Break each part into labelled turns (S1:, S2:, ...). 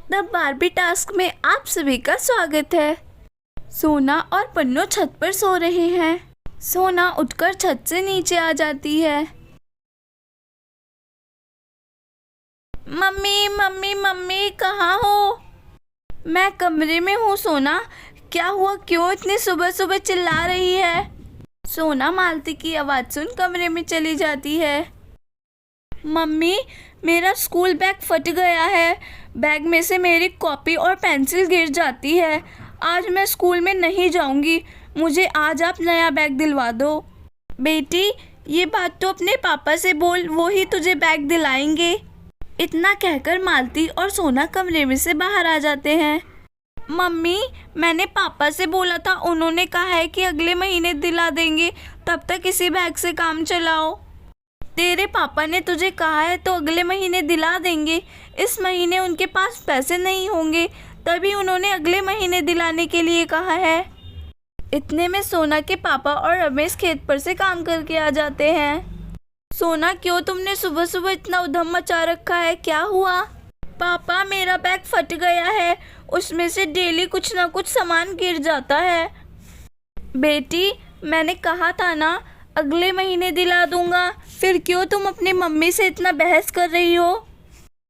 S1: The Barbie task में आप सभी का स्वागत है। सोना और पन्नू छत पर सो रहे हैं। सोना उठकर छत से नीचे आ जाती है। मम्मी मम्मी मम्मी कहाँ हो? मैं कमरे में हूँ सोना। क्या हुआ, क्यों इतनी सुबह सुबह चिल्ला रही है? सोना मालती की आवाज़ सुन कमरे में चली जाती है। मम्मी मेरा स्कूल बैग फट गया है। बैग में से मेरी कॉपी और पेंसिल गिर जाती है। आज मैं स्कूल में नहीं जाऊंगी। मुझे आज आप नया बैग दिलवा दो। बेटी ये बात तो अपने पापा से बोल, वो ही तुझे बैग दिलाएंगे। इतना कहकर मालती और सोना कमरे में से बाहर आ जाते हैं। मम्मी मैंने पापा से बोला था, उन्होंने कहा है कि अगले महीने दिला देंगे, तब तक इसी बैग से काम चलाओ। तेरे पापा ने तुझे कहा है तो अगले महीने दिला देंगे। इस महीने उनके पास पैसे नहीं होंगे, तभी उन्होंने अगले महीने दिलाने के लिए कहा है। इतने में सोना के पापा और रमेश खेत पर से काम करके आ जाते हैं। सोना क्यों तुमने सुबह सुबह इतना उधम मचा रखा है, क्या हुआ? पापा मेरा बैग फट गया है, उसमें से डेली कुछ ना कुछ सामान गिर जाता है। बेटी मैंने कहा था ना अगले महीने दिला दूंगा, फिर क्यों तुम अपनी मम्मी से इतना बहस कर रही हो?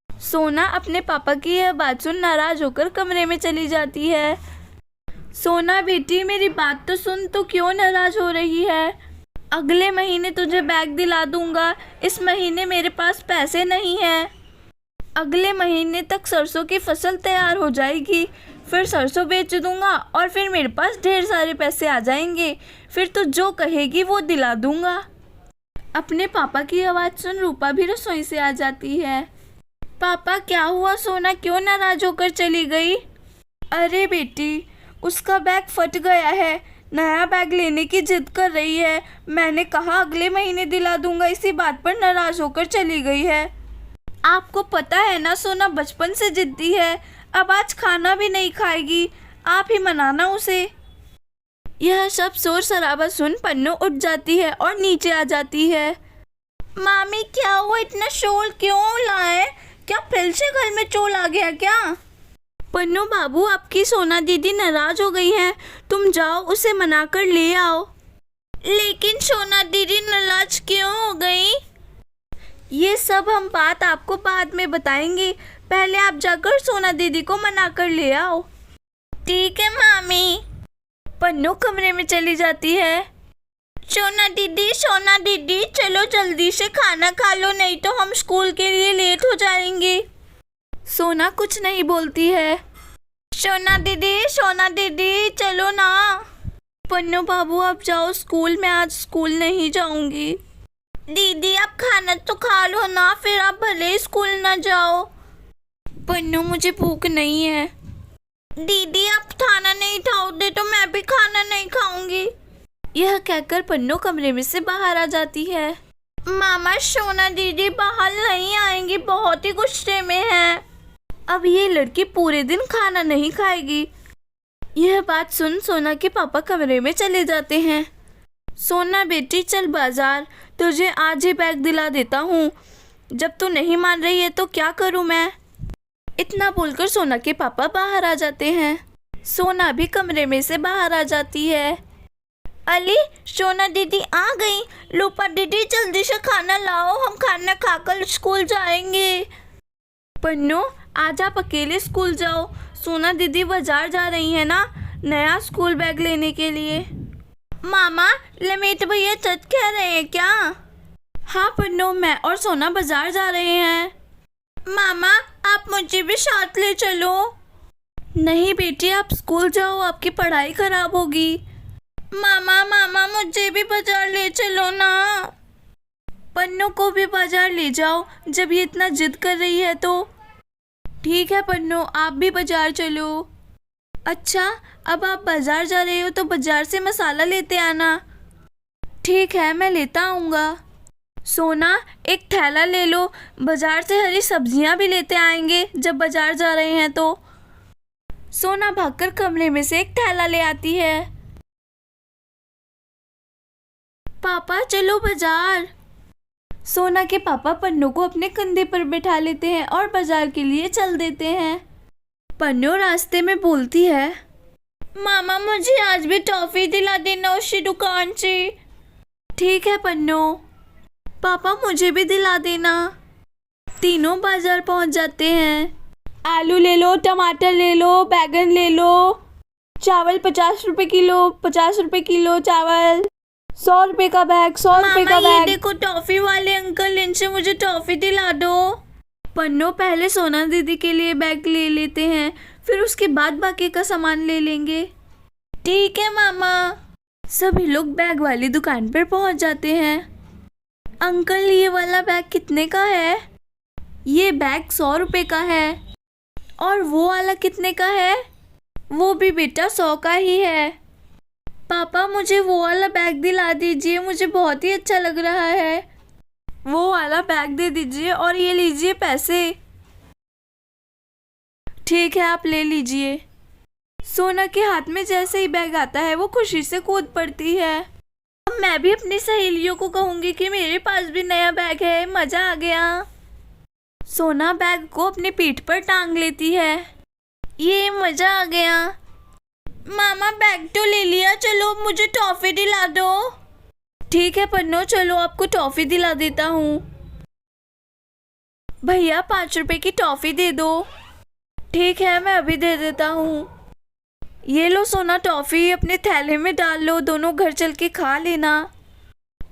S1: सोना अपने पापा की यह बात सुन नाराज होकर कमरे में चली जाती है। सोना बेटी मेरी बात तो सुन, तो क्यों नाराज हो रही है? अगले महीने तुझे बैग दिला दूंगा, इस महीने मेरे पास पैसे नहीं हैं। अगले महीने तक सरसों की फसल तैयार हो जाएगी, फिर सरसों बेच दूंगा और फिर मेरे पास ढेर सारे पैसे आ जाएंगे, फिर तू जो कहेगी वो दिला दूंगा। अपने पापा की आवाज़ सुन रूपा भी रसोई से आ जाती है। पापा क्या हुआ, सोना क्यों नाराज होकर चली गई? अरे बेटी उसका बैग फट गया है, नया बैग लेने की जिद कर रही है। मैंने कहा अगले महीने दिला दूंगा, इसी बात पर नाराज होकर चली गई है। आपको पता है ना सोना बचपन से जिद्दी है, अब आज खाना भी नहीं खाएगी, आप ही मनाना उसे। यह सब शोर शराबा सुन पन्नू उठ जाती है और नीचे आ जाती है। मामी क्या हुआ, इतना शोर क्यों लाए? क्या फिर से घर में चोर आ गया क्या? पन्नू बाबू आपकी सोना दीदी नाराज हो गई है, तुम जाओ उसे मनाकर ले आओ। लेकिन सोना दीदी नाराज क्यों हो गई? ये सब हम बात आपको बाद में बताएंगे, पहले आप जाकर सोना दीदी को मनाकर ले आओ। ठीक है मामी। पन्नू कमरे में चली जाती है। सोना दीदी चलो जल्दी से खाना खा लो, नहीं तो हम स्कूल के लिए लेट हो जाएंगे। सोना कुछ नहीं बोलती है। सोना दीदी चलो ना। पन्नू बाबू आप जाओ स्कूल, मैं आज स्कूल नहीं जाऊंगी। दीदी आप खाना तो खा लो ना, फिर आप भले स्कूल ना जाओ। पन्नू मुझे भूख नहीं है। दीदी आप खाना नहीं खाओगे तो मैं भी खाना नहीं खाऊंगी। यह कहकर पन्नू कमरे में से बाहर आ जाती है। मामा सोना दीदी बाहर नहीं आएंगी, बहुत ही गुस्से में है। अब ये लड़की पूरे दिन खाना नहीं खाएगी। यह बात सुन सोना के पापा कमरे में चले जाते हैं। सोना बेटी चल बाजार, तुझे आज ही बैग दिला देता हूँ। जब तू नहीं मान रही है तो क्या करूँ मैं? इतना बोलकर सोना के पापा बाहर आ जाते हैं। सोना भी कमरे में से बाहर आ जाती है। अली सोना दीदी आ गई। रूपा दीदी जल्दी से खाना लाओ, हम खाना खाकर स्कूल जाएंगे। पन्नू आज आप अकेले स्कूल जाओ, सोना दीदी बाजार जा रही है ना नया स्कूल बैग लेने के लिए। मामा लमेट भैया सच कह रहे हैं क्या? हाँ पन्नू मैं और सोना बाजार जा रहे हैं। मामा आप मुझे भी साथ ले चलो। नहीं बेटी आप स्कूल जाओ, आपकी पढ़ाई खराब होगी। मामा मुझे भी बाजार ले चलो ना। पन्नू को भी बाजार ले जाओ, जब ये इतना जिद कर रही है तो। ठीक है पन्नू आप भी बाजार चलो। अच्छा अब आप बाजार जा रहे हो तो बाजार से मसाला लेते आना। ठीक है मैं लेता आऊँगा। सोना एक थैला ले लो, बाजार से हरी सब्जियां भी लेते आएंगे जब बाजार जा रहे हैं तो। सोना भागकर कमरे में से एक थैला ले आती है। पापा चलो बाजार। सोना के पापा पन्नू को अपने कंधे पर बैठा लेते हैं और बाजार के लिए चल देते हैं। पन्नू रास्ते में बोलती है, मामा मुझे आज भी टॉफी दिला देना उसी दुकान से। ठीक है पन्नू। पापा मुझे भी दिला देना। तीनों बाजार पहुंच जाते हैं। आलू ले लो, टमाटर ले लो, बैगन ले लो, चावल 50 रुपए किलो, 50 रुपए किलो चावल, 100 रुपए का बैग, 100 रुपए का बैग। देखो टॉफी वाले अंकल, इनसे मुझे टॉफी दिला दो। पन्नू पहले सोना दीदी के लिए बैग ले लेते हैं, फिर उसके बाद बाकी का सामान ले लेंगे। ठीक है मामा। सभी लोग बैग वाली दुकान पर पहुंच जाते हैं। अंकल ये वाला बैग कितने का है? ये बैग 100 रुपए का है। और वो वाला कितने का है? वो भी बेटा 100 का ही है। पापा मुझे वो वाला बैग दिला दीजिए, मुझे बहुत ही अच्छा लग रहा है। वो वाला बैग दे दीजिए और ये लीजिए पैसे। ठीक है आप ले लीजिए। सोना के हाथ में जैसे ही बैग आता है वो खुशी से कूद पड़ती है। अब मैं भी अपनी सहेलियों को कहूँगी कि मेरे पास भी नया बैग है, मज़ा आ गया। सोना बैग को अपनी पीठ पर टांग लेती है। ये मज़ा आ गया। मामा बैग तो ले लिया, चलो मुझे टॉफ़ी दिला दो। ठीक है पन्नू, चलो आपको टॉफ़ी दिला देता हूँ। भैया 5 रुपए की टॉफ़ी दे दो। ठीक है मैं अभी दे देता हूँ। ये लो सोना टॉफ़ी, अपने थैले में डाल लो, दोनों घर चल के खा लेना।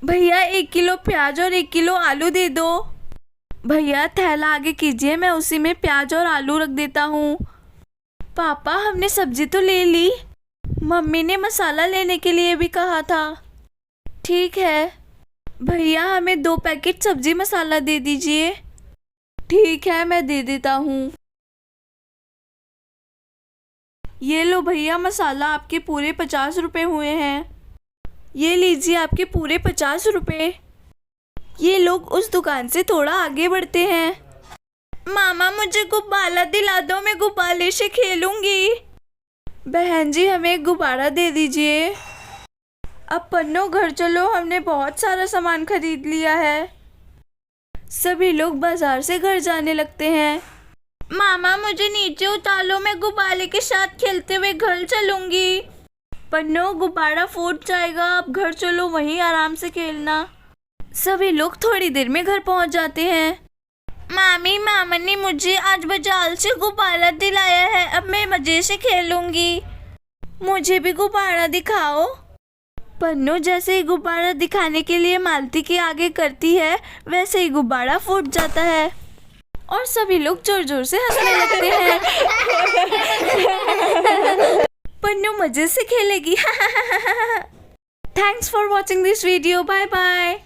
S1: भैया 1 किलो प्याज और 1 किलो आलू दे दो। भैया थैला आगे कीजिए, मैं उसी में प्याज और आलू रख देता हूँ। पापा हमने सब्जी तो ले ली, मम्मी ने मसाला लेने के लिए भी कहा था। ठीक है भैया हमें 2 पैकेट सब्जी मसाला दे दीजिए। ठीक है मैं दे देता हूँ। ये लो भैया मसाला, आपके पूरे 50 रुपए हुए हैं। ये लीजिए आपके पूरे 50 रुपए। ये लोग उस दुकान से थोड़ा आगे बढ़ते हैं। मामा मुझे गुब्बारा दिला दो, मैं गुब्बारे से खेलूंगी। बहन जी हमें एक गुब्बारा दे दीजिए। अब पन्नू घर चलो, हमने बहुत सारा सामान खरीद लिया है। सभी लोग बाजार से घर जाने लगते हैं। मामा मुझे नीचे उतार लो, मैं गुब्बारे के साथ खेलते हुए घर चलूंगी। पन्नू गुब्बारा फूट जाएगा, अब घर चलो, वहीं आराम से खेलना। सभी लोग थोड़ी देर में घर पहुंच जाते हैं। मामी मामा ने मुझे आज बाजार से गुब्बारा दिलाया है, अब मैं मजे से खेलूंगी। मुझे भी गुब्बारा दिखाओ। पन्नू जैसे ही गुब्बारा दिखाने के लिए मालती के आगे करती है, वैसे ही गुब्बारा फूट जाता है और सभी लोग जोर जोर से हंसने लगते हैं। पन्नू मजे से खेलेगी। Thanks for watching this video. Bye bye.